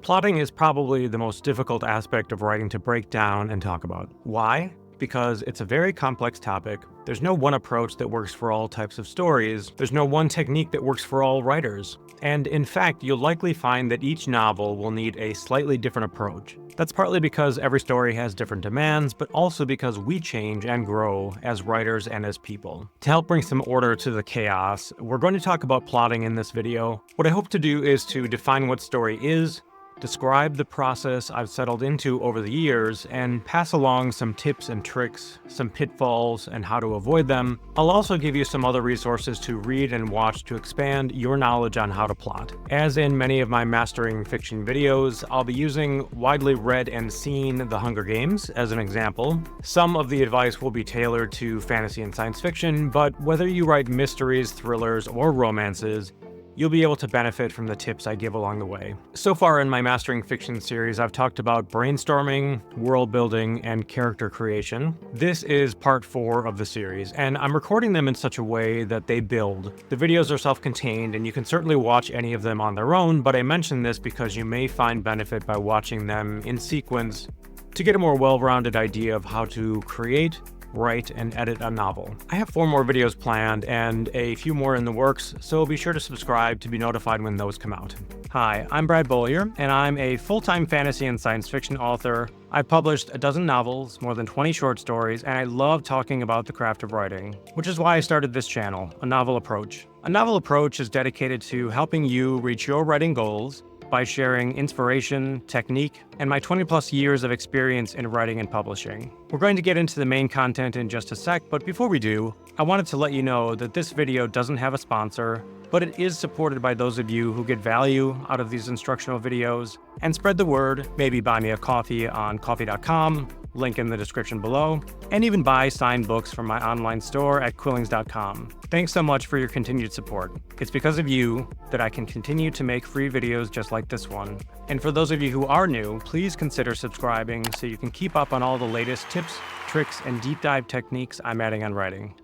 Plotting is probably the most difficult aspect of writing to break down and talk about. Why? Because it's a very complex topic. There's no one approach that works for all types of stories. There's no one technique that works for all writers. And in fact, you'll likely find that each novel will need a slightly different approach. That's partly because every story has different demands, but also because we change and grow as writers and as people. To help bring some order to the chaos, we're going to talk about plotting in this video. What I hope to do is to define what story is, describe the process I've settled into over the years, and pass along some tips and tricks, some pitfalls, and how to avoid them. I'll also give you some other resources to read and watch to expand your knowledge on how to plot. As in many of my mastering fiction videos, I'll be using widely read and seen The Hunger Games as an example. Some of the advice will be tailored to fantasy and science fiction, but whether you write mysteries, thrillers, or romances, you'll be able to benefit from the tips I give along the way. So far in my Mastering Fiction series, I've talked about brainstorming, world building, and character creation. This is part 4 of the series, and I'm recording them in such a way that they build. The videos are self-contained, and you can certainly watch any of them on their own, but I mention this because you may find benefit by watching them in sequence to get a more well-rounded idea of how to create, write, and edit a novel. I have 4 more videos planned and a few more in the works, so be sure to subscribe to be notified when those come out. Hi, I'm Brad Beaulieu, and I'm a full-time fantasy and science fiction author. I've published a dozen novels, more than 20 short stories, and I love talking about the craft of writing, which is why I started this channel, A Novel Approach. A Novel Approach is dedicated to helping you reach your writing goals by sharing inspiration, technique, and my 20+ years of experience in writing and publishing. We're going to get into the main content in just a sec, but before we do, I wanted to let you know that this video doesn't have a sponsor, but it is supported by those of you who get value out of these instructional videos, and spread the word, maybe buy me a coffee on coffee.com, link in the description below, and even buy signed books from my online store at quillings.com. Thanks so much for your continued support. It's because of you that I can continue to make free videos just like this one. And for those of you who are new, please consider subscribing so you can keep up on all the latest tips, tricks, and deep dive techniques I'm adding on writing.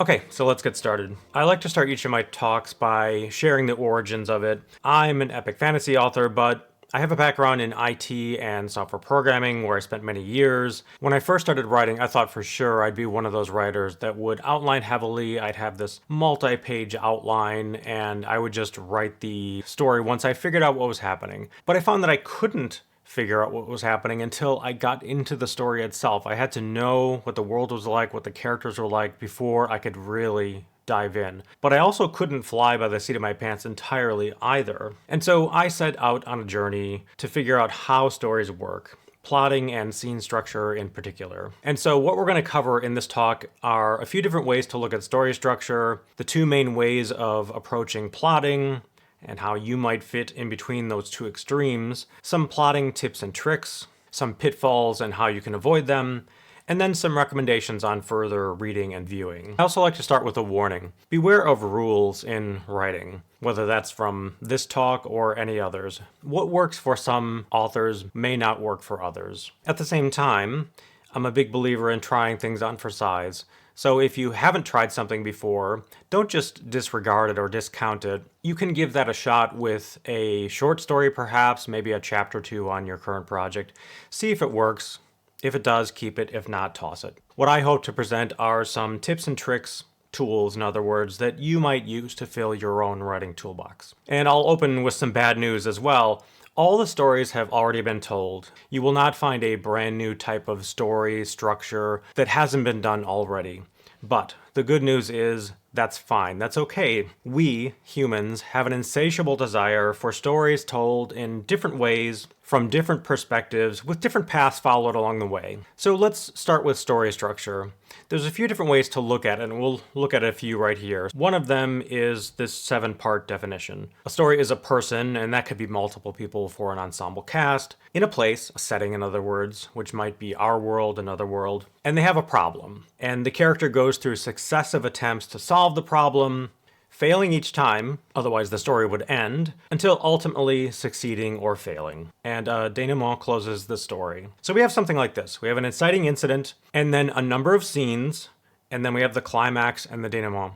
Okay, so let's get started. I like to start each of my talks by sharing the origins of it. I'm an epic fantasy author, but I have a background in IT and software programming where I spent many years. When I first started writing, I thought for sure I'd be one of those writers that would outline heavily. I'd have this multi-page outline and I would just write the story once I figured out what was happening. But I found that I couldn't figure out what was happening until I got into the story itself. I had to know what the world was like, what the characters were like before I could really dive in. But I also couldn't fly by the seat of my pants entirely either. And so I set out on a journey to figure out how stories work, plotting and scene structure in particular. And so what we're going to cover in this talk are a few different ways to look at story structure, the 2 main ways of approaching plotting, and how you might fit in between those 2 extremes, some plotting tips and tricks, some pitfalls and how you can avoid them, and then some recommendations on further reading and viewing. I also like to start with a warning. Beware of rules in writing, whether that's from this talk or any others. What works for some authors may not work for others. At the same time, I'm a big believer in trying things on for size. So if you haven't tried something before, don't just disregard it or discount it. You can give that a shot with a short story perhaps, maybe a chapter or 2 on your current project. See if it works. If it does, keep it. If not, toss it. What I hope to present are some tips and tricks, tools in other words, that you might use to fill your own writing toolbox. And I'll open with some bad news as well. All the stories have already been told. You will not find a brand new type of story structure that hasn't been done already. But the good news is that's fine. That's okay. We, humans, have an insatiable desire for stories told in different ways, from different perspectives, with different paths followed along the way. So let's start with story structure. There's a few different ways to look at it, and we'll look at a few right here. One of them is this 7-part definition. A story is a person, and that could be multiple people for an ensemble cast, in a place, a setting in other words, which might be our world, another world, and they have a problem. And the character goes through successive attempts to solve the problem, failing each time, otherwise the story would end, until ultimately succeeding or failing. And denouement closes the story. So we have something like this. We have an inciting incident, and then a number of scenes, and then we have the climax and the denouement.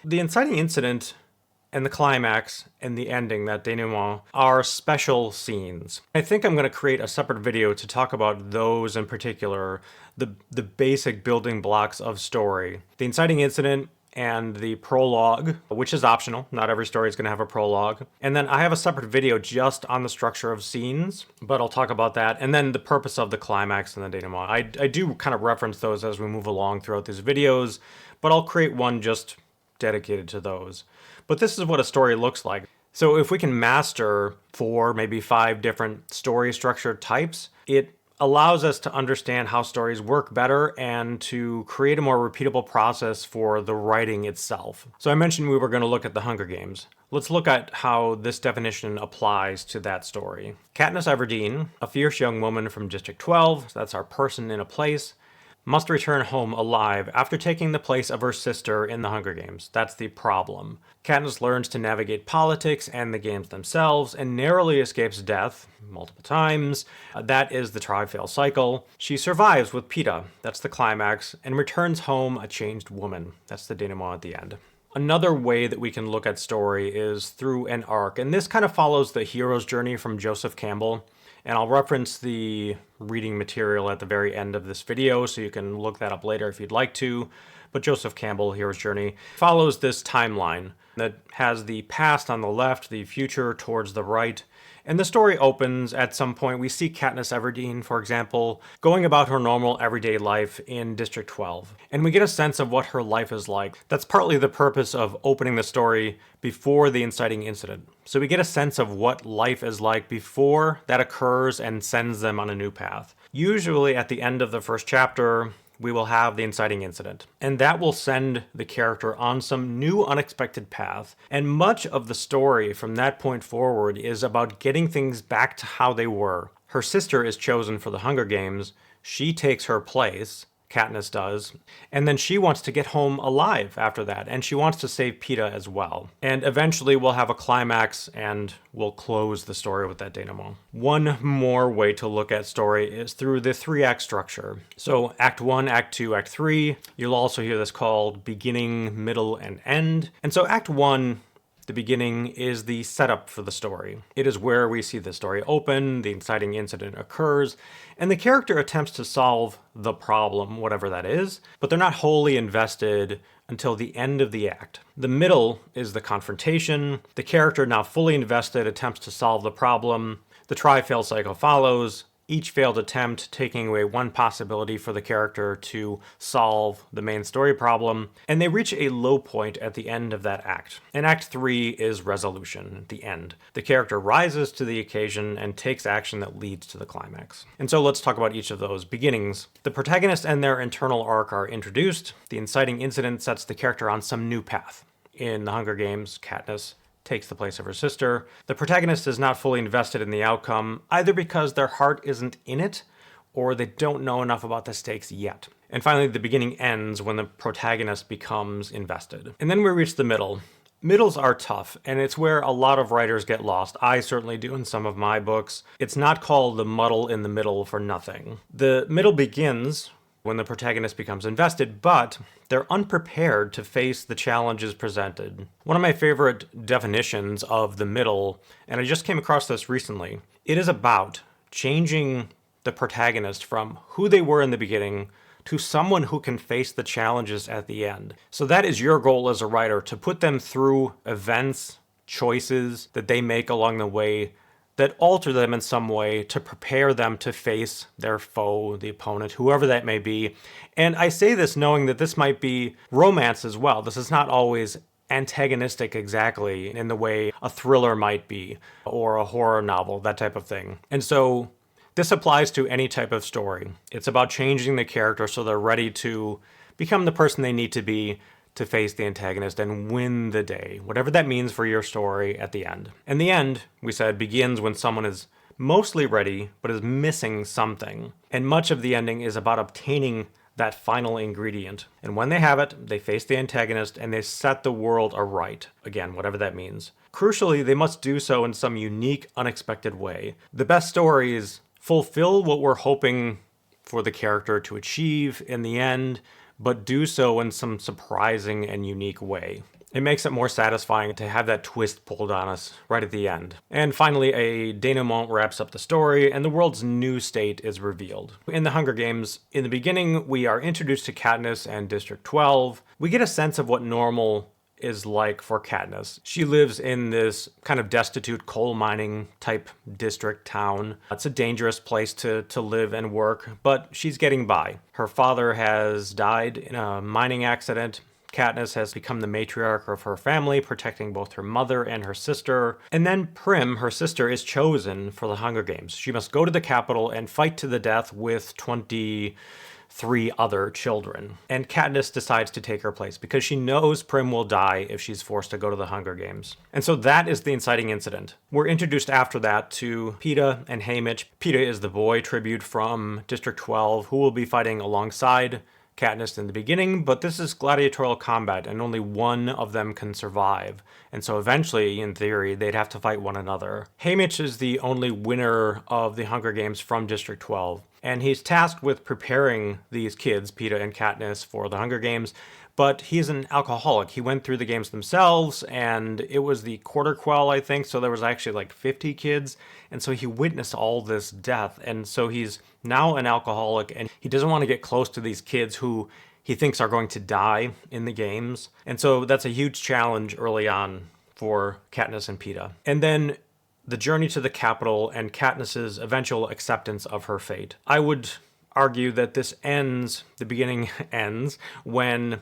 The inciting incident and the climax and the ending, that denouement, are special scenes. I think I'm going to create a separate video to talk about those in particular, the basic building blocks of story. The inciting incident and the prologue, which is optional. Not every story is going to have a prologue. And then I have a separate video just on the structure of scenes, but I'll talk about that. And then the purpose of the climax and the denouement. I do kind of reference those as we move along throughout these videos, but I'll create one just dedicated to those. But this is what a story looks like. So if we can master 4, maybe 5 different story structure types, it allows us to understand how stories work better and to create a more repeatable process for the writing itself. So I mentioned we were going to look at the Hunger Games. Let's look at how this definition applies to that story. Katniss Everdeen, a fierce young woman from District 12, that's our person in a place, must return home alive after taking the place of her sister in the Hunger Games. That's the problem. Katniss learns to navigate politics and the games themselves and narrowly escapes death multiple times. That is the try-fail cycle. She survives with Peeta, that's the climax, and returns home a changed woman. That's the denouement at the end. Another way that we can look at story is through an arc, and this kind of follows the hero's journey from Joseph Campbell. And I'll reference the reading material at the very end of this video, so you can look that up later if you'd like to. But Joseph Campbell, Hero's Journey, follows this timeline that has the past on the left, the future towards the right. And the story opens at some point. We see Katniss Everdeen, for example, going about her normal everyday life in District 12. And we get a sense of what her life is like. That's partly the purpose of opening the story before the inciting incident. So we get a sense of what life is like before that occurs and sends them on a new path. Usually at the end of the first chapter, we will have the inciting incident, and that will send the character on some new unexpected path. And much of the story from that point forward is about getting things back to how they were. Her sister is chosen for the Hunger Games. She takes her place, Katniss does, and then she wants to get home alive after that, and she wants to save Peeta as well. And eventually we'll have a climax and we'll close the story with that denouement. One more way to look at story is through the 3-act structure. So Act 1, Act 2, Act 3, you'll also hear this called beginning, middle, and end. And so Act 1, the beginning, is the setup for the story. It is where we see the story open, the inciting incident occurs, and the character attempts to solve the problem, whatever that is, but they're not wholly invested until the end of the act. The middle is the confrontation. The character, now fully invested, attempts to solve the problem. The try-fail cycle follows, each failed attempt taking away one possibility for the character to solve the main story problem, and they reach a low point at the end of that act. And Act 3 is resolution, the end. The character rises to the occasion and takes action that leads to the climax. And so let's talk about each of those beginnings. The protagonist and their internal arc are introduced. The inciting incident sets the character on some new path. In The Hunger Games, Katniss takes the place of her sister. The protagonist is not fully invested in the outcome, either because their heart isn't in it, or they don't know enough about the stakes yet. And finally, the beginning ends when the protagonist becomes invested. And then we reach the middle. Middles are tough, and it's where a lot of writers get lost. I certainly do in some of my books. It's not called the muddle in the middle for nothing. The middle begins when the protagonist becomes invested, but they're unprepared to face the challenges presented. One of my favorite definitions of the middle, and I just came across this recently, it is about changing the protagonist from who they were in the beginning to someone who can face the challenges at the end. So that is your goal as a writer, to put them through events, choices that they make along the way that alter them in some way to prepare them to face their foe, the opponent, whoever that may be. And I say this knowing that this might be romance as well. This is not always antagonistic exactly in the way a thriller might be, or a horror novel, that type of thing. And so this applies to any type of story. It's about changing the character so they're ready to become the person they need to be to face the antagonist and win the day, whatever that means for your story at the end. And the end, we said, begins when someone is mostly ready, but is missing something. And much of the ending is about obtaining that final ingredient. And when they have it, they face the antagonist and they set the world aright. Again, whatever that means. Crucially, they must do so in some unique, unexpected way. The best stories fulfill what we're hoping for the character to achieve in the end, but do so in some surprising and unique way. It makes it more satisfying to have that twist pulled on us right at the end. And finally, a denouement wraps up the story, and the world's new state is revealed. In the Hunger Games, in the beginning, we are introduced to Katniss and District 12. We get a sense of what normal is like for Katniss. She lives in this kind of destitute coal mining type district town. It's a dangerous place to live and work, but she's getting by. Her father has died in a mining accident. Katniss has become the matriarch of her family, protecting both her mother and her sister. And then Prim, her sister, is chosen for the Hunger Games. She must go to the capital and fight to the death with 23 other children. And Katniss decides to take her place because she knows Prim will die if she's forced to go to the Hunger Games. And so that is the inciting incident. We're introduced after that to Peeta and Haymitch. Peeta is the boy tribute from District 12 who will be fighting alongside Katniss in the beginning, but this is gladiatorial combat and only one of them can survive. And so eventually, in theory, they'd have to fight one another. Haymitch is the only winner of the Hunger Games from District 12, and he's tasked with preparing these kids, Peeta and Katniss, for the Hunger Games. But he's an alcoholic. He went through the games themselves, and it was the quarter quell, I think, so there was actually like 50 kids. And so he witnessed all this death, and so he's now an alcoholic, and he doesn't want to get close to these kids who he thinks are going to die in the games. And so that's a huge challenge early on for Katniss and Peeta. And then the journey to the capital and Katniss's eventual acceptance of her fate. I would argue that this ends, the beginning ends, when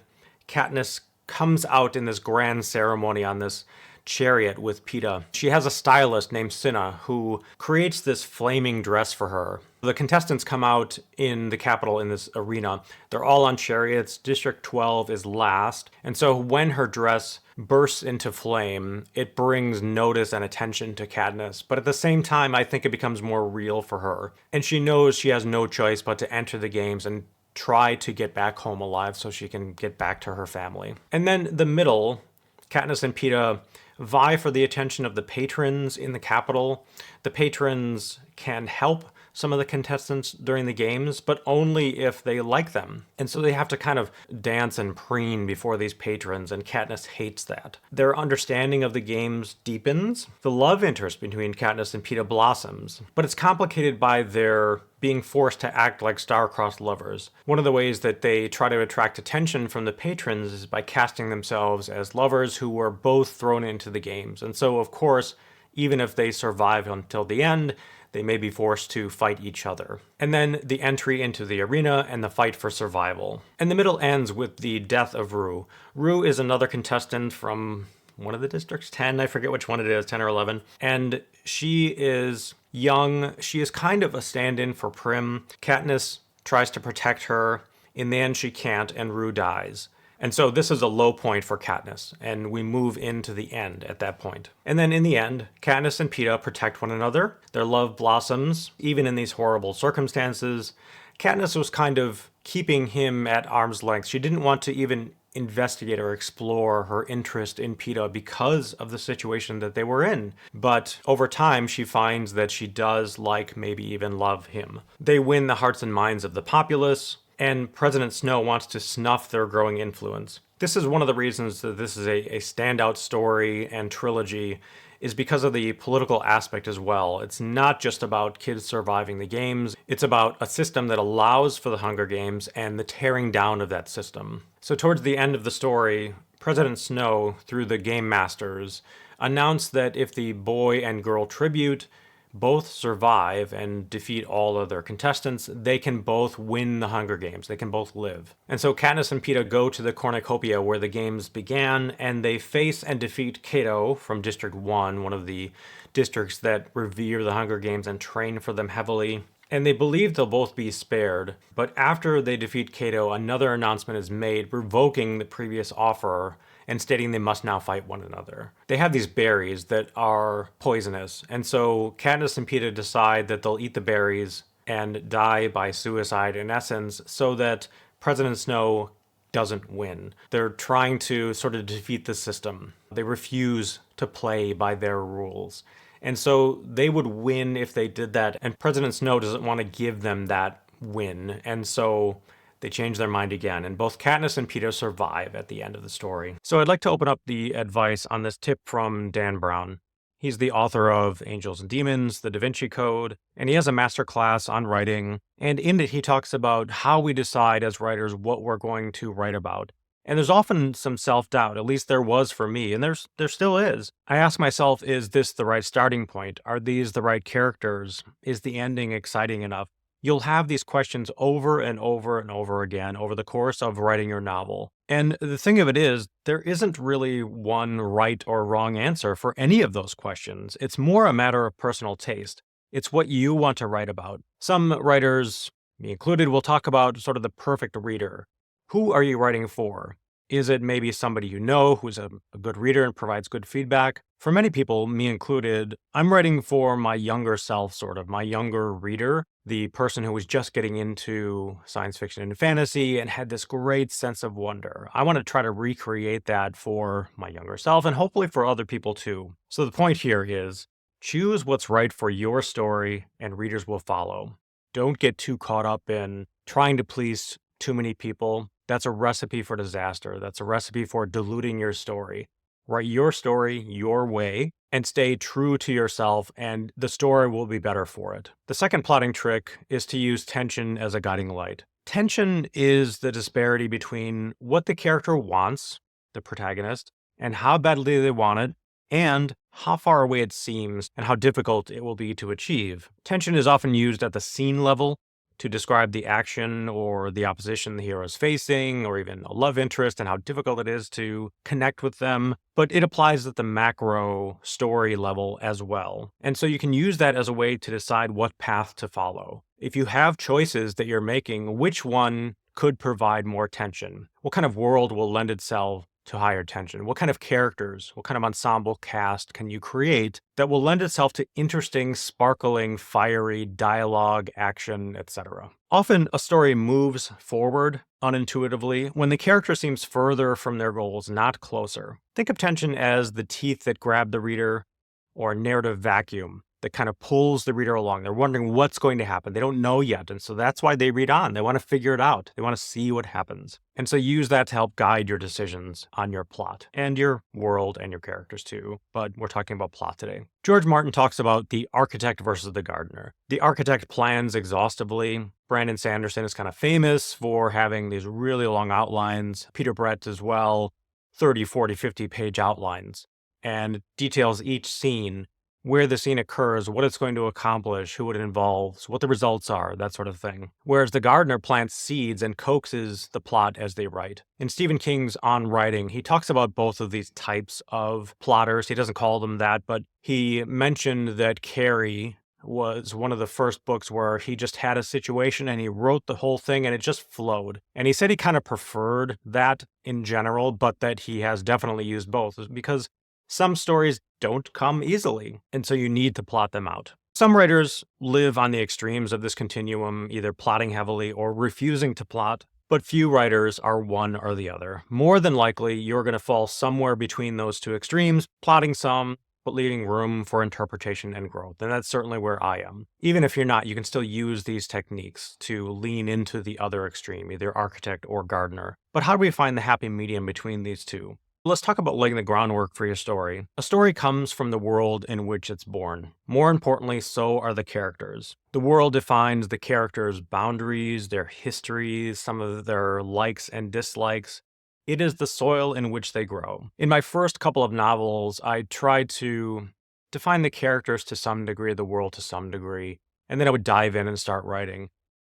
Katniss comes out in this grand ceremony on this chariot with Peeta. She has a stylist named Cinna who creates this flaming dress for her. The contestants come out in the capital in this arena. They're all on chariots. District 12 is last. And so when her dress bursts into flame, it brings notice and attention to Katniss. But at the same time, I think it becomes more real for her. And she knows she has no choice but to enter the games and try to get back home alive so she can get back to her family. And then the middle, Katniss and Peeta vie for the attention of the patrons in the capital. The patrons can help some of the contestants during the games, but only if they like them. And so they have to kind of dance and preen before these patrons, and Katniss hates that. Their understanding of the games deepens. The love interest between Katniss and Peeta blossoms, but it's complicated by their being forced to act like star-crossed lovers. One of the ways that they try to attract attention from the patrons is by casting themselves as lovers who were both thrown into the games. And so, of course, even if they survive until the end, they may be forced to fight each other. And then the entry into the arena and the fight for survival. And the middle ends with the death of Rue. Rue is another contestant from one of the districts, 10, I forget which one it is, 10 or 11. And she is young. She is kind of a stand-in for Prim. Katniss tries to protect her. In the end, she can't, and Rue dies. And so this is a low point for Katniss, and we move into the end at that point. And then in the end, Katniss and Peeta protect one another. Their love blossoms, even in these horrible circumstances. Katniss was kind of keeping him at arm's length. She didn't want to even investigate or explore her interest in Peeta because of the situation that they were in. But over time, she finds that she does like, maybe even love him. They win the hearts and minds of the populace, and President Snow wants to snuff their growing influence. This is one of the reasons that this is a standout story and trilogy, is because of the political aspect as well. It's not just about kids surviving the games, it's about a system that allows for the Hunger Games and the tearing down of that system. So towards the end of the story, President Snow, through the Game Masters, announced that if the boy and girl tribute both survive and defeat all other contestants, they can both win the Hunger Games. They can both live. And so Katniss and Peeta go to the cornucopia where the games began, and they face and defeat Cato from District 1, one of the districts that revere the Hunger Games and train for them heavily. And they believe they'll both be spared, but after they defeat Cato, another announcement is made revoking the previous offer and stating they must now fight one another. They have these berries that are poisonous, and so Katniss and Peeta decide that they'll eat the berries and die by suicide in essence so that President Snow doesn't win. They're trying to sort of defeat the system. They refuse to play by their rules. And so they would win if they did that, and President Snow doesn't want to give them that win, and so they change their mind again, and both Katniss and Peeta survive at the end of the story. So I'd like to open up the advice on this tip from Dan Brown. He's the author of Angels and Demons, The Da Vinci Code, and he has a masterclass on writing, and in it he talks about how we decide as writers what we're going to write about. And there's often some self-doubt, at least there was for me, and there still is. I ask myself, is this the right starting point? Are these the right characters? Is the ending exciting enough? You'll have these questions over and over and over again over the course of writing your novel. And the thing of it is, there isn't really one right or wrong answer for any of those questions. It's more a matter of personal taste. It's what you want to write about. Some writers, me included, will talk about sort of the perfect reader. Who are you writing for? Is it maybe somebody you know who's a good reader and provides good feedback? For many people, me included, I'm writing for my younger self, sort of, my younger reader, the person who was just getting into science fiction and fantasy and had this great sense of wonder. I want to try to recreate that for my younger self and hopefully for other people too. So the point here is, choose what's right for your story and readers will follow. Don't get too caught up in trying to please too many people. That's a recipe for disaster. That's a recipe for diluting your story. Write your story your way and stay true to yourself, and the story will be better for it. The second plotting trick is to use tension as a guiding light. Tension is the disparity between what the character wants, the protagonist, and how badly they want it, and how far away it seems and how difficult it will be to achieve. Tension is often used at the scene level to describe the action or the opposition the hero is facing, or even a love interest and how difficult it is to connect with them, but it applies at the macro story level as well. And so you can use that as a way to decide what path to follow. If you have choices that you're making, which one could provide more tension? What kind of world will lend itself to higher tension? What kind of characters, what kind of ensemble cast can you create that will lend itself to interesting, sparkling, fiery dialogue, action, etc.? Often a story moves forward unintuitively when the character seems further from their goals, not closer. Think of tension as the teeth that grab the reader, or a narrative vacuum that kind of pulls the reader along. They're wondering what's going to happen. They don't know yet, and so that's why they read on. They want to figure it out. They want to see what happens. And so use that to help guide your decisions on your plot, and your world, and your characters too. But we're talking about plot today. George Martin talks about the architect versus the gardener. The architect plans exhaustively. Brandon Sanderson is kind of famous for having these really long outlines. Peter Brett as well, 30, 40, 50-page outlines, and details each scene, where the scene occurs, what it's going to accomplish, who it involves, what the results are, that sort of thing. Whereas the gardener plants seeds and coaxes the plot as they write. In Stephen King's On Writing, he talks about both of these types of plotters. He doesn't call them that, but he mentioned that Carrie was one of the first books where he just had a situation and he wrote the whole thing and it just flowed. And he said he kind of preferred that in general, but that he has definitely used both because some stories don't come easily, and so you need to plot them out. Some writers live on the extremes of this continuum, either plotting heavily or refusing to plot, but few writers are one or the other. More than likely, you're going to fall somewhere between those two extremes, plotting some, but leaving room for interpretation and growth, and that's certainly where I am. Even if you're not, you can still use these techniques to lean into the other extreme, either architect or gardener. But how do we find the happy medium between these two? Let's talk about laying the groundwork for your story. A story comes from the world in which it's born. More importantly, so are the characters. The world defines the characters' boundaries, their histories, some of their likes and dislikes. It is the soil in which they grow. In my first couple of novels, I tried to define the characters to some degree, the world to some degree, and then I would dive in and start writing.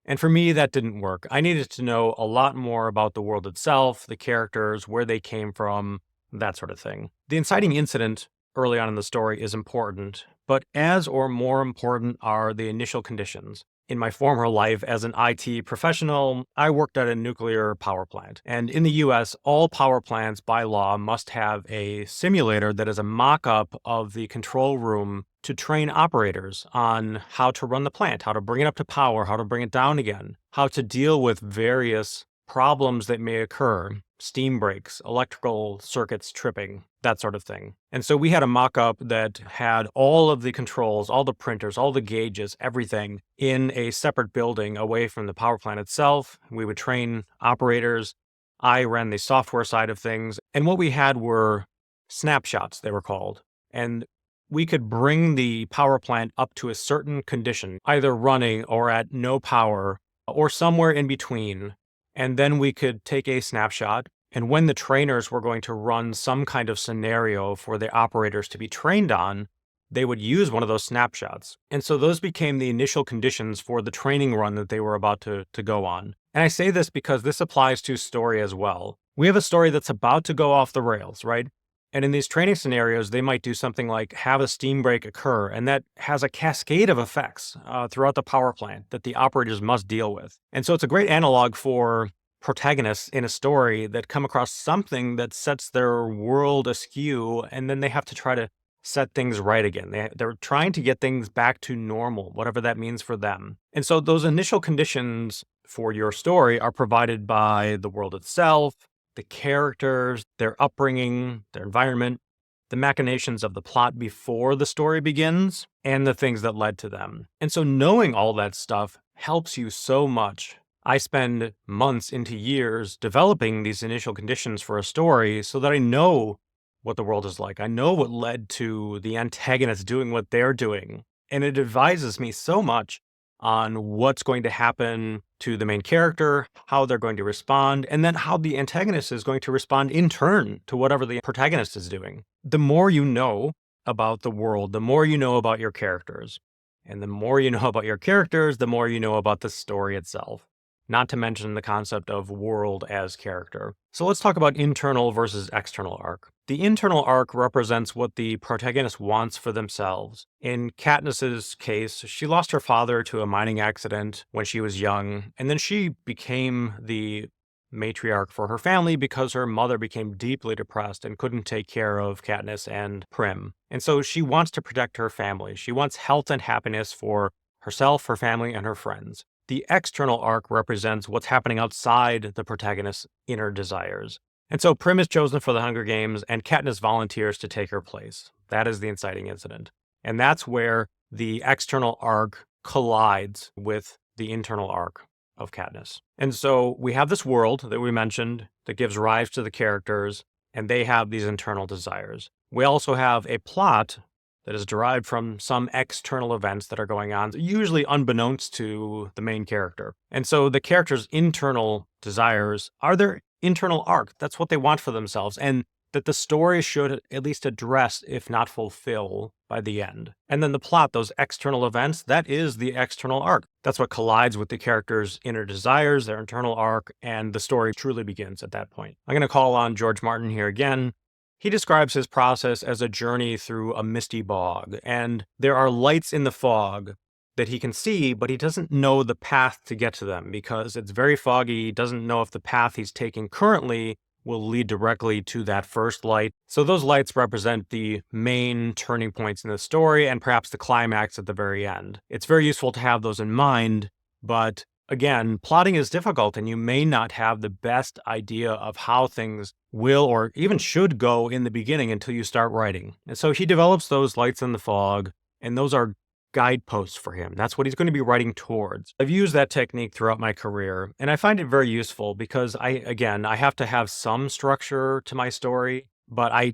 And for me, that didn't work. I needed to know a lot more about the world itself, the characters, where they came from, that sort of thing. The inciting incident early on in the story is important, but as or more important are the initial conditions. In my former life as an IT professional, I worked at a nuclear power plant. And in the US, all power plants by law must have a simulator that is a mock-up of the control room to train operators on how to run the plant, how to bring it up to power, how to bring it down again, how to deal with various problems that may occur. steam breaks, electrical circuits tripping, that sort of thing. And so we had a mock-up that had all of the controls, all the printers, all the gauges, everything in a separate building away from the power plant itself. We would train operators. I ran the software side of things. And what we had were snapshots, they were called. And we could bring the power plant up to a certain condition, either running or at no power or somewhere in between. And then we could take a snapshot. And when the trainers were going to run some kind of scenario for the operators to be trained on, they would use one of those snapshots. And so those became the initial conditions for the training run that they were about to go on. And I say this because this applies to story as well. We have a story that's about to go off the rails, right? And in these training scenarios, they might do something like have a steam break occur, and that has a cascade of effects throughout the power plant that the operators must deal with. And so it's a great analog for protagonists in a story that come across something that sets their world askew, and then they have to try to set things right again. They're trying to get things back to normal, whatever that means for them. And so those initial conditions for your story are provided by the world itself, the characters, their upbringing, their environment, the machinations of the plot before the story begins, and the things that led to them. And so knowing all that stuff helps you so much. I spend months into years developing these initial conditions for a story so that I know what the world is like. I know what led to the antagonists doing what they're doing. And it advises me so much on what's going to happen to the main character, how they're going to respond, and then how the antagonist is going to respond in turn to whatever the protagonist is doing. The more you know about the world, the more you know about your characters. And the more you know about your characters, the more you know about the story itself. Not to mention the concept of world as character. So let's talk about internal versus external arc. The internal arc represents what the protagonist wants for themselves. In Katniss's case, she lost her father to a mining accident when she was young, and then she became the matriarch for her family because her mother became deeply depressed and couldn't take care of Katniss and Prim. And so she wants to protect her family. She wants health and happiness for herself, her family, and her friends. The external arc represents what's happening outside the protagonist's inner desires. And so Prim is chosen for the Hunger Games, and Katniss volunteers to take her place. That is the inciting incident. And that's where the external arc collides with the internal arc of Katniss. And so we have this world that we mentioned that gives rise to the characters, and they have these internal desires. We also have a plot that is derived from some external events that are going on, usually unbeknownst to the main character. And so the character's internal desires are their internal arc. That's what they want for themselves, and that the story should at least address, if not fulfill, by the end. And then the plot, those external events, that is the external arc. That's what collides with the character's inner desires, their internal arc, and the story truly begins at that point. I'm going to call on George Martin here again. He describes his process as a journey through a misty bog, and there are lights in the fog that he can see, but he doesn't know the path to get to them because it's very foggy. He doesn't know if the path he's taking currently will lead directly to that first light. So those lights represent the main turning points in the story and perhaps the climax at the very end. It's very useful to have those in mind, but again, plotting is difficult and you may not have the best idea of how things will or even should go in the beginning until you start writing. And so he develops those lights in the fog, and those are guideposts for him. That's what he's going to be writing towards. I've used that technique throughout my career, and I find it very useful because I have to have some structure to my story, but I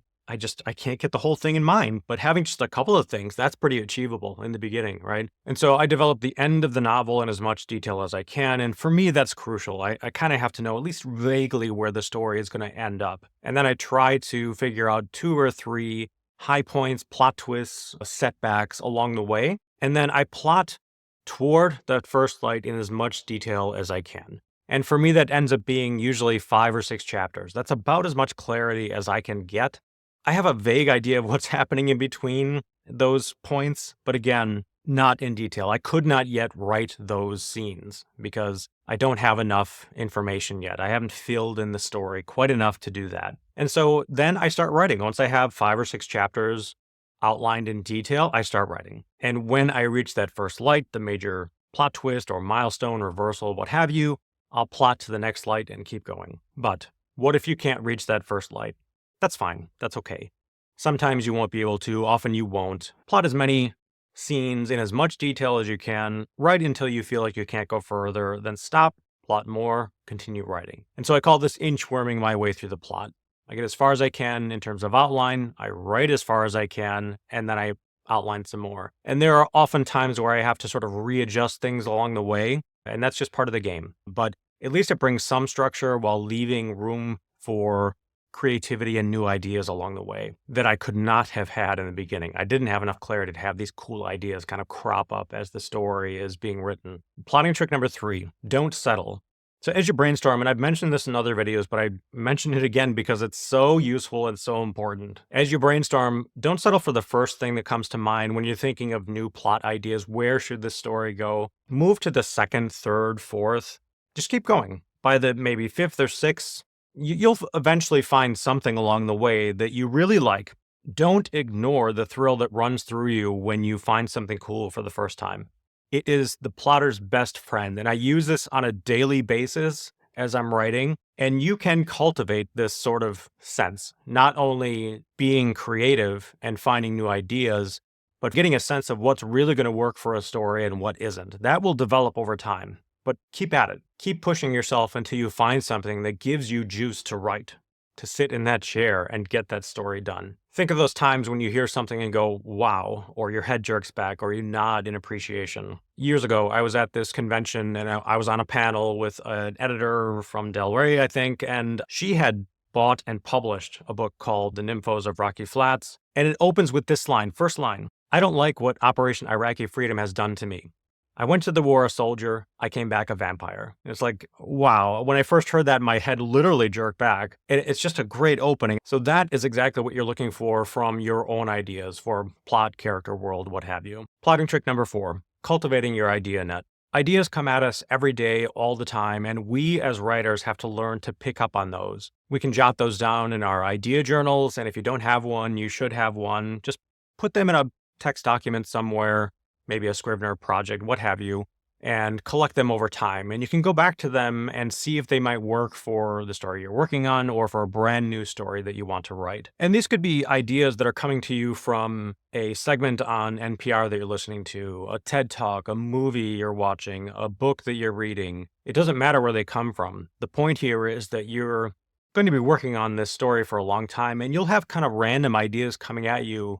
can't get the whole thing in mind. But having just a couple of things, that's pretty achievable in the beginning, right? And so I develop the end of the novel in as much detail as I can. And for me, that's crucial. I kind of have to know at least vaguely where the story is going to end up. And then I try to figure out 2 or 3 high points, plot twists, setbacks along the way. And then I plot toward that first light in as much detail as I can. And for me, that ends up being usually 5 or 6 chapters. That's about as much clarity as I can get. I have a vague idea of what's happening in between those points, but again, not in detail. I could not yet write those scenes because I don't have enough information yet. I haven't filled in the story quite enough to do that. And so then I start writing. Once I have 5 or 6 chapters outlined in detail, I start writing. And when I reach that first light, the major plot twist or milestone, reversal, what have you, I'll plot to the next light and keep going. But What if you can't reach that first light? That's fine. That's okay. Sometimes you won't be able to, often you won't. Plot as many scenes in as much detail as you can, right until you feel like you can't go further, then stop, plot more, continue writing. And so I call this inchworming my way through the plot. I get as far as I can in terms of outline, I write as far as I can, and then I outline some more. And there are often times where I have to sort of readjust things along the way, and that's just part of the game. But at least it brings some structure while leaving room for creativity and new ideas along the way that I could not have had in the beginning. I didn't have enough clarity to have these cool ideas kind of crop up as the story is being written. Plotting trick number 3, don't settle. So as you brainstorm, and I've mentioned this in other videos, but I mention it again because it's so useful and so important. As you brainstorm, don't settle for the first thing that comes to mind when you're thinking of new plot ideas. Where should this story go? Move to the second, third, fourth. Just keep going. By the maybe fifth or sixth, you'll eventually find something along the way that you really like. Don't ignore the thrill that runs through you when you find something cool for the first time. It is the plotter's best friend, and I use this on a daily basis as I'm writing, and you can cultivate this sort of sense, not only being creative and finding new ideas, but getting a sense of what's really going to work for a story and what isn't. That will develop over time. But keep at it. Keep pushing yourself until you find something that gives you juice to write, to sit in that chair and get that story done. Think of those times when you hear something and go, wow, or your head jerks back, or you nod in appreciation. Years ago, I was at this convention and I was on a panel with an editor from Del Rey, I think, and she had bought and published a book called The Nymphos of Rocky Flats. And it opens with this line, first line, I don't like what Operation Iraqi Freedom has done to me. I went to the war a soldier, I came back a vampire. It's like, wow. When I first heard that, my head literally jerked back. It's just a great opening. So that is exactly what you're looking for from your own ideas for plot, character, world, what have you. Plotting trick number 4, cultivating your idea net. Ideas come at us every day, all the time, and we as writers have to learn to pick up on those. We can jot those down in our idea journals, and if you don't have one, you should have one. Just put them in a text document somewhere, maybe a Scrivener project, what have you, and collect them over time. And you can go back to them and see if they might work for the story you're working on or for a brand new story that you want to write. And these could be ideas that are coming to you from a segment on NPR that you're listening to, a TED Talk, a movie you're watching, a book that you're reading. It doesn't matter where they come from. The point here is that you're going to be working on this story for a long time, and you'll have kind of random ideas coming at you.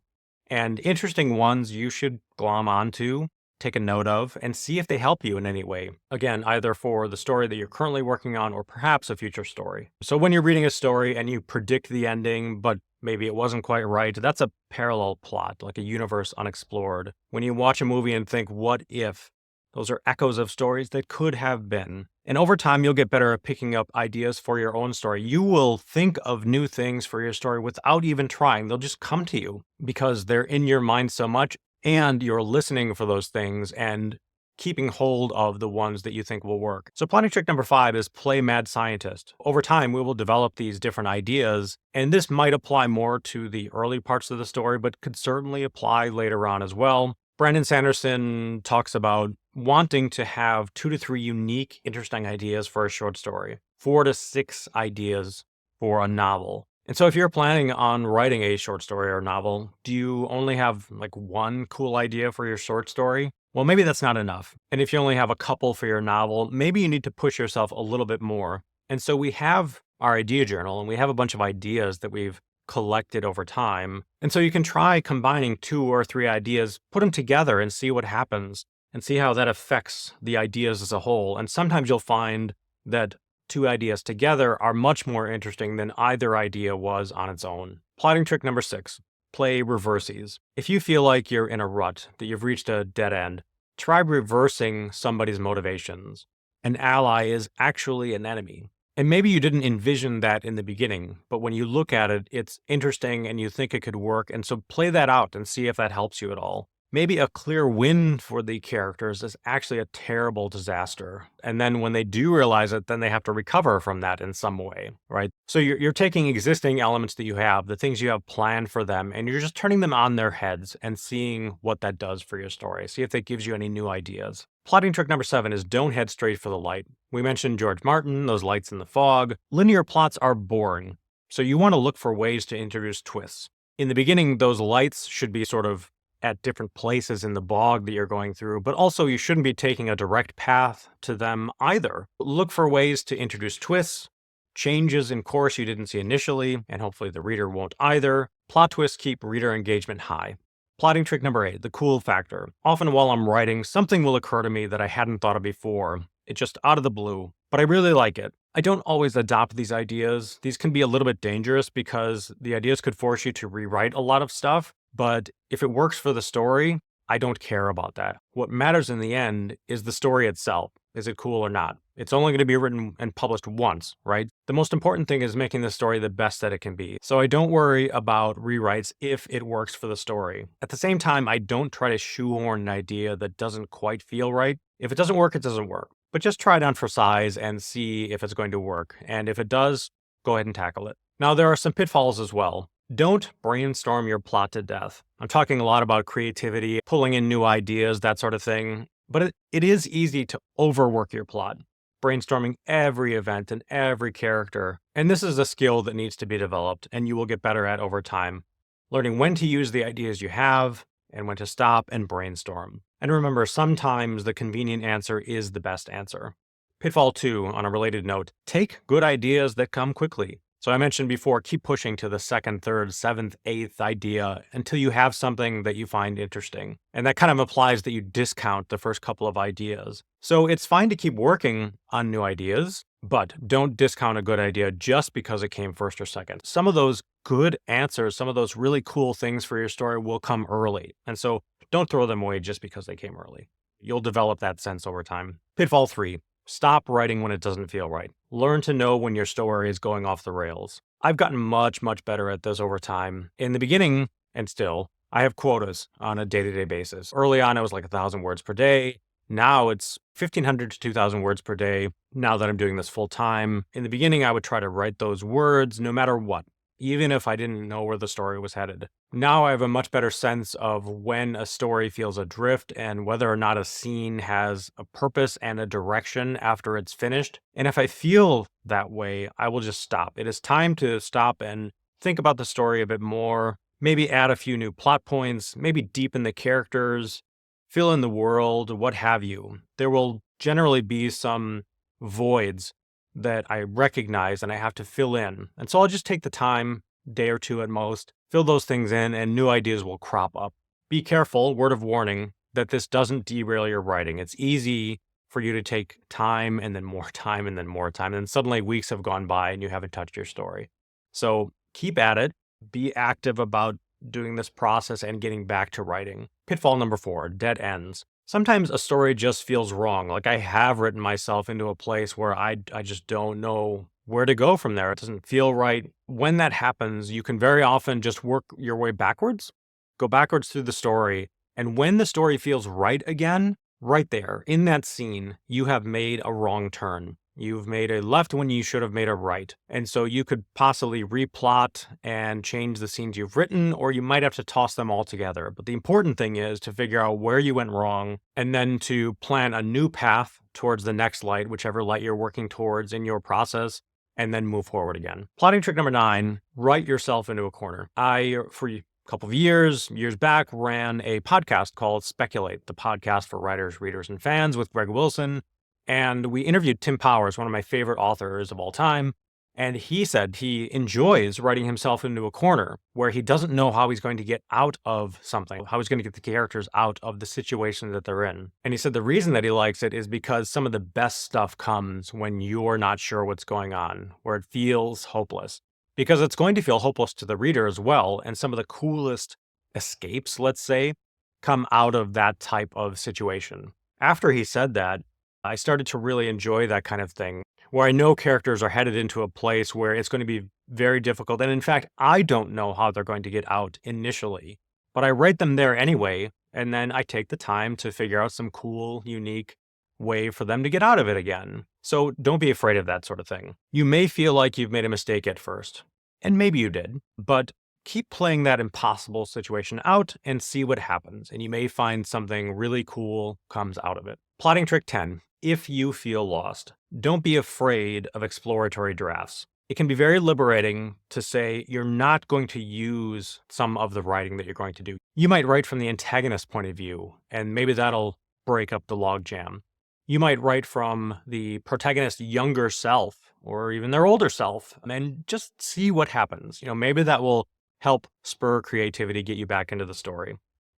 And interesting ones you should glom onto, take a note of, and see if they help you in any way. Again, either for the story that you're currently working on or perhaps a future story. So when you're reading a story and you predict the ending, but maybe it wasn't quite right, that's a parallel plot, like a universe unexplored. When you watch a movie and think, what if? Those are echoes of stories that could have been. And over time, you'll get better at picking up ideas for your own story. You will think of new things for your story without even trying. They'll just come to you because they're in your mind so much, and you're listening for those things and keeping hold of the ones that you think will work. So plotting trick number 5 is play mad scientist. Over time, we will develop these different ideas, and this might apply more to the early parts of the story, but could certainly apply later on as well. Brandon Sanderson talks about wanting to have 2 to 3 unique, interesting ideas for a short story, 4 to 6 ideas for a novel. And so if you're planning on writing a short story or novel, do you only have like one cool idea for your short story? Well, maybe that's not enough. And if you only have a couple for your novel, maybe you need to push yourself a little bit more. And so we have our idea journal, and we have a bunch of ideas that we've collected over time. And so you can try combining 2 or 3 ideas, put them together and see what happens, and see how that affects the ideas as a whole. And sometimes you'll find that 2 ideas together are much more interesting than either idea was on its own. Plotting trick number 6, play reverses. If you feel like you're in a rut, that you've reached a dead end, try reversing somebody's motivations. An ally is actually an enemy. And maybe you didn't envision that in the beginning, but when you look at it, it's interesting and you think it could work. And so play that out and see if that helps you at all. Maybe a clear win for the characters is actually a terrible disaster. And then when they do realize it, then they have to recover from that in some way, right? So you're taking existing elements that you have, the things you have planned for them, and you're just turning them on their heads and seeing what that does for your story. See if that gives you any new ideas. Plotting trick number 7 is don't head straight for the light. We mentioned George Martin, those lights in the fog. Linear plots are boring, so you want to look for ways to introduce twists. In the beginning, those lights should be sort of at different places in the bog that you're going through, but also you shouldn't be taking a direct path to them either. Look for ways to introduce twists, changes in course you didn't see initially, and hopefully the reader won't either. Plot twists keep reader engagement high. Plotting trick number 8, the cool factor. Often while I'm writing, something will occur to me that I hadn't thought of before. It's just out of the blue, but I really like it. I don't always adopt these ideas. These can be a little bit dangerous because the ideas could force you to rewrite a lot of stuff. But if it works for the story, I don't care about that. What matters in the end is the story itself. Is it cool or not? It's only going to be written and published once, right? The most important thing is making the story the best that it can be. So I don't worry about rewrites if it works for the story. At the same time, I don't try to shoehorn an idea that doesn't quite feel right. If it doesn't work, it doesn't work. But just try it on for size and see if it's going to work. And if it does, go ahead and tackle it. Now, there are some pitfalls as well. Don't brainstorm your plot to death. I'm talking a lot about creativity, pulling in new ideas, that sort of thing. But it is easy to overwork your plot, brainstorming every event and every character. And this is a skill that needs to be developed, and you will get better at over time. Learning when to use the ideas you have and when to stop and brainstorm. And remember, sometimes the convenient answer is the best answer. Pitfall 2, on a related note, take good ideas that come quickly. So I mentioned before, keep pushing to the 2nd, 3rd, 7th, 8th idea until you have something that you find interesting. And that kind of implies that you discount the first couple of ideas. So it's fine to keep working on new ideas, but don't discount a good idea just because it came first or second. Some of those good answers, some of those really cool things for your story will come early. And so don't throw them away just because they came early. You'll develop that sense over time. Pitfall 3. Stop writing when it doesn't feel right. Learn to know when your story is going off the rails. I've gotten much better at this over time. In the beginning, and still, I have quotas on a day-to-day basis. Early on, it was like 1,000 words per day. Now it's 1,500 to 2,000 words per day. Now that I'm doing this full time. In the beginning, I would try to write those words no matter what, even if I didn't know where the story was headed. Now I have a much better sense of when a story feels adrift and whether or not a scene has a purpose and a direction after it's finished. And if I feel that way, I will just stop. It is time to stop and think about the story a bit more, maybe add a few new plot points, maybe deepen the characters, fill in the world, what have you. There will generally be some voids that I recognize and I have to fill in. And so I'll just take the time, day or two at most, fill those things in, and new ideas will crop up. Be careful, word of warning, that this doesn't derail your writing. It's easy for you to take time and then more time and then more time, and suddenly weeks have gone by and you haven't touched your story. So keep at it. Be active about doing this process and getting back to writing. Pitfall number 4, dead ends. Sometimes a story just feels wrong. Like I have written myself into a place where I just don't know where to go from there. It doesn't feel right. When that happens, you can very often just work your way backwards, go backwards through the story. And when the story feels right again, right there in that scene, you have made a wrong turn. You've made a left when you should have made a right. And so you could possibly replot and change the scenes you've written, or you might have to toss them all together. But the important thing is to figure out where you went wrong and then to plan a new path towards the next light, whichever light you're working towards in your process, and then move forward again. Plotting trick number 9, write yourself into a corner. For a couple of years back, ran a podcast called Speculate, the podcast for writers, readers, and fans with Greg Wilson. And we interviewed Tim Powers, one of my favorite authors of all time. And he said he enjoys writing himself into a corner where he doesn't know how he's going to get out of something, how he's going to get the characters out of the situation that they're in. And he said the reason that he likes it is because some of the best stuff comes when you're not sure what's going on, where it feels hopeless. Because it's going to feel hopeless to the reader as well. And some of the coolest escapes, let's say, come out of that type of situation. After he said that, I started to really enjoy that kind of thing, where I know characters are headed into a place where it's going to be very difficult. And in fact, I don't know how they're going to get out initially, but I write them there anyway And then I take the time to figure out some cool, unique way for them to get out of it again. So don't be afraid of that sort of thing. You may feel like you've made a mistake at first, and maybe you did, but keep playing that impossible situation out and see what happens. And you may find something really cool comes out of it. Plotting trick 10. If you feel lost, don't be afraid of exploratory drafts. It can be very liberating to say you're not going to use some of the writing that you're going to do. You might write from the antagonist's point of view, and maybe that'll break up the logjam. You might write from the protagonist's younger self or even their older self and just see what happens. Maybe that will help spur creativity, get you back into the story.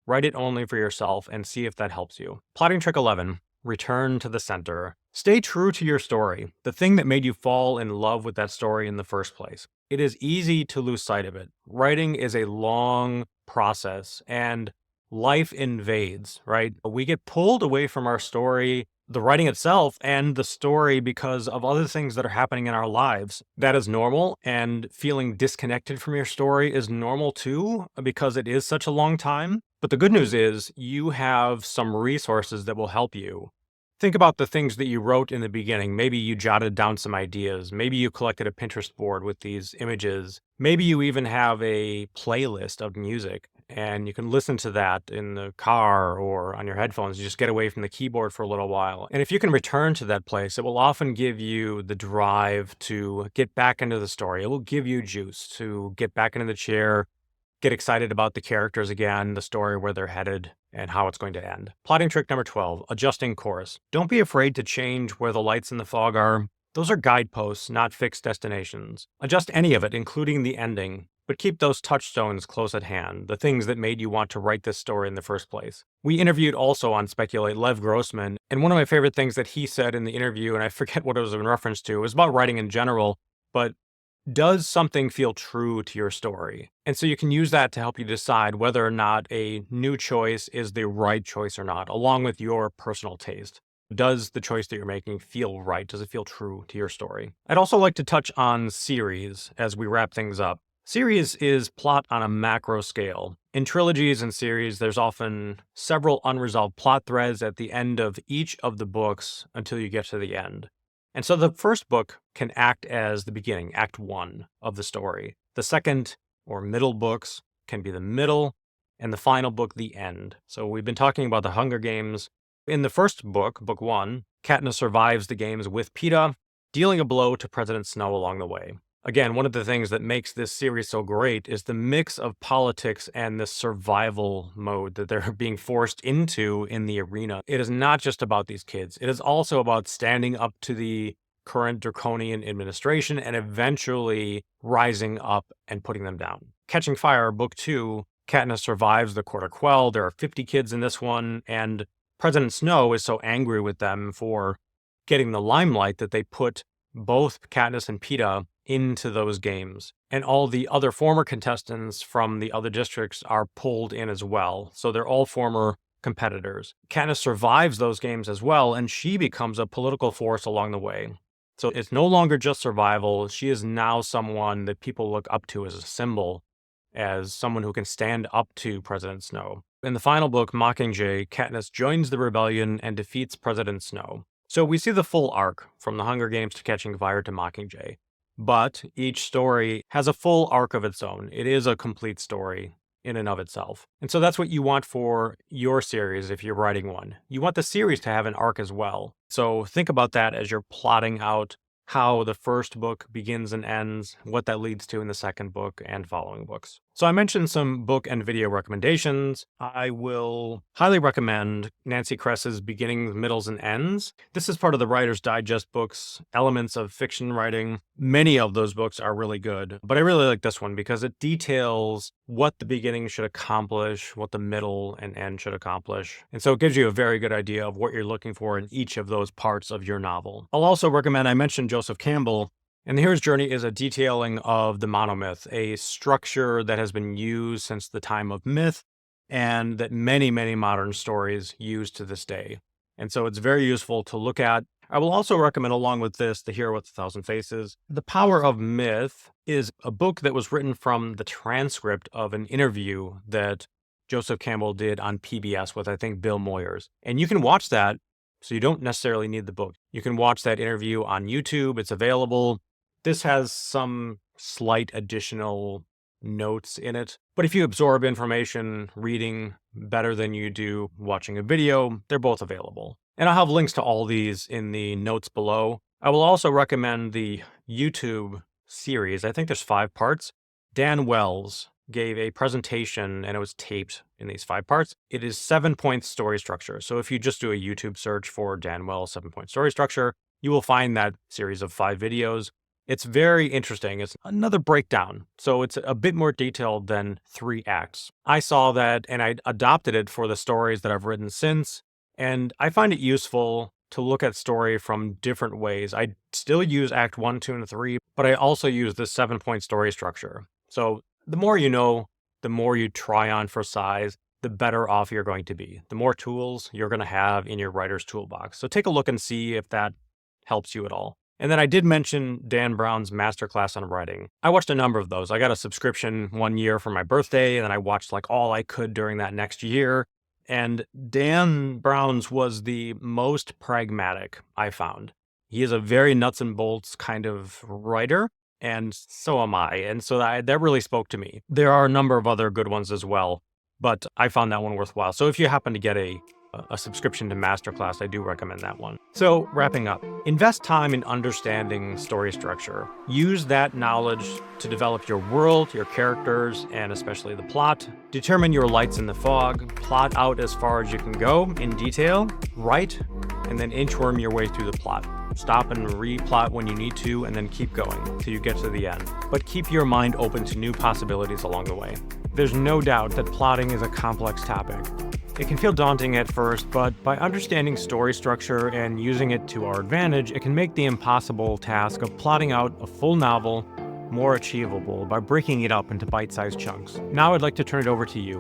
Write it only for yourself and see if that helps you. Plotting trick 11. Return to the center. Stay true to your story, the thing that made you fall in love with that story in the first place. It is easy to lose sight of it. Writing is a long process and life invades, right? We get pulled away from our story, the writing itself, and the story because of other things that are happening in our lives. That is normal, and feeling disconnected from your story is normal too, because it is such a long time. But the good news is you have some resources that will help you. Think about the things that you wrote in the beginning. Maybe you jotted down some ideas. Maybe you collected a Pinterest board with these images. Maybe you even have a playlist of music and you can listen to that in the car or on your headphones. You just get away from the keyboard for a little while. And if you can return to that place, it will often give you the drive to get back into the story. It will give you juice to get back into the chair, get excited about the characters again, the story, where they're headed, and how it's going to end. Plotting trick number 12, adjusting course. Don't be afraid to change where the lights in the fog are. Those are guideposts, not fixed destinations. Adjust any of it, including the ending, but keep those touchstones close at hand, the things that made you want to write this story in the first place. We interviewed also on Speculate Lev Grossman, and one of my favorite things that he said in the interview, and I forget what it was in reference to, it was about writing in general, but does something feel true to your story? And so you can use that to help you decide whether or not a new choice is the right choice or not, along with your personal taste. Does the choice that you're making feel right? Does it feel true to your story? I'd also like to touch on series as we wrap things up. Series is plot on a macro scale. In trilogies and series, there's often several unresolved plot threads at the end of each of the books until you get to the end. And so the first book can act as the beginning, act 1 of the story. The second or middle books can be the middle, and the final book, the end. So we've been talking about the Hunger Games. In the first book, book 1, Katniss survives the games with Peeta, dealing a blow to President Snow along the way. Again, one of the things that makes this series so great is the mix of politics and the survival mode that they're being forced into in the arena. It is not just about these kids. It is also about standing up to the current draconian administration and eventually rising up and putting them down. Catching Fire, book 2, Katniss survives the Quarter Quell. There are 50 kids in this one, and President Snow is so angry with them for getting the limelight that they put both Katniss and Peeta into those games. And all the other former contestants from the other districts are pulled in as well. So they're all former competitors. Katniss survives those games as well, and she becomes a political force along the way. So it's no longer just survival. She is now someone that people look up to as a symbol, as someone who can stand up to President Snow. In the final book, Mockingjay, Katniss joins the rebellion and defeats President Snow. So we see the full arc from the Hunger Games to Catching Fire to Mockingjay. But each story has a full arc of its own. It is a complete story in and of itself. And so that's what you want for your series if you're writing one. You want the series to have an arc as well. So think about that as you're plotting out how the first book begins and ends, what that leads to in the second book and following books. So I mentioned some book and video recommendations. I will highly recommend Nancy Kress's Beginnings, Middles, and Ends. This is part of the Writer's Digest books, Elements of Fiction Writing. Many of those books are really good, but I really like this one because it details what the beginning should accomplish, what the middle and end should accomplish. And so it gives you a very good idea of what you're looking for in each of those parts of your novel. I'll also recommend, I mentioned Joseph Campbell, and the hero's journey is a detailing of the monomyth, a structure that has been used since the time of myth and that many, many modern stories use to this day. And so it's very useful to look at. I will also recommend, along with this, The Hero with a Thousand Faces. The Power of Myth is a book that was written from the transcript of an interview that Joseph Campbell did on PBS with, I think, Bill Moyers. And you can watch that, so you don't necessarily need the book. You can watch that interview on YouTube. It's available. This has some slight additional notes in it, but if you absorb information reading better than you do watching a video, they're both available. And I'll have links to all these in the notes below. I will also recommend the YouTube series. I think there's 5 parts. Dan Wells gave a presentation and it was taped in these 5 parts. It is 7-point story structure. So if you just do a YouTube search for Dan Wells 7-point story structure, you will find that series of 5 videos. It's very interesting. It's another breakdown. So it's a bit more detailed than 3 acts. I saw that and I adopted it for the stories that I've written since. And I find it useful to look at story from different ways. I still use Act 1, 2, and 3, but I also use this 7-point story structure. So the more you know, the more you try on for size, the better off you're going to be. The more tools you're going to have in your writer's toolbox. So take a look and see if that helps you at all. And then I did mention Dan Brown's masterclass on writing. I watched a number of those. I got a subscription one year for my birthday, and then I watched like all I could during that next year. And Dan Brown's was the most pragmatic I found. He is a very nuts and bolts kind of writer, and so am I. And so that really spoke to me. There are a number of other good ones as well, but I found that one worthwhile. So if you happen to get a subscription to Masterclass, I do recommend that one. So wrapping up, invest time in understanding story structure. Use that knowledge to develop your world, your characters, and especially the plot. Determine your lights in the fog. Plot out as far as you can go in detail. Write, and then inchworm your way through the plot. Stop and replot when you need to, and then keep going till you get to the end. But keep your mind open to new possibilities along the way. There's no doubt that plotting is a complex topic. It can feel daunting at first, but by understanding story structure and using it to our advantage, it can make the impossible task of plotting out a full novel more achievable by breaking it up into bite-sized chunks. Now I'd like to turn it over to you.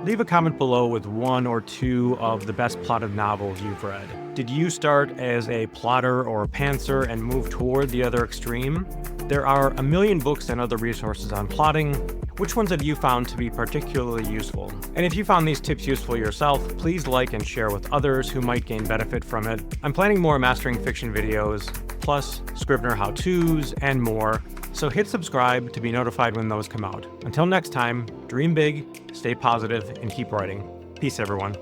Leave a comment below with 1 or 2 of the best plotted novels you've read. Did you start as a plotter or a pantser and move toward the other extreme? There are a million books and other resources on plotting. Which ones have you found to be particularly useful? And if you found these tips useful yourself, please like and share with others who might gain benefit from it. I'm planning more mastering fiction videos, plus Scrivener how-tos, and more. So hit subscribe to be notified when those come out. Until next time, dream big, stay positive, and keep writing. Peace, everyone.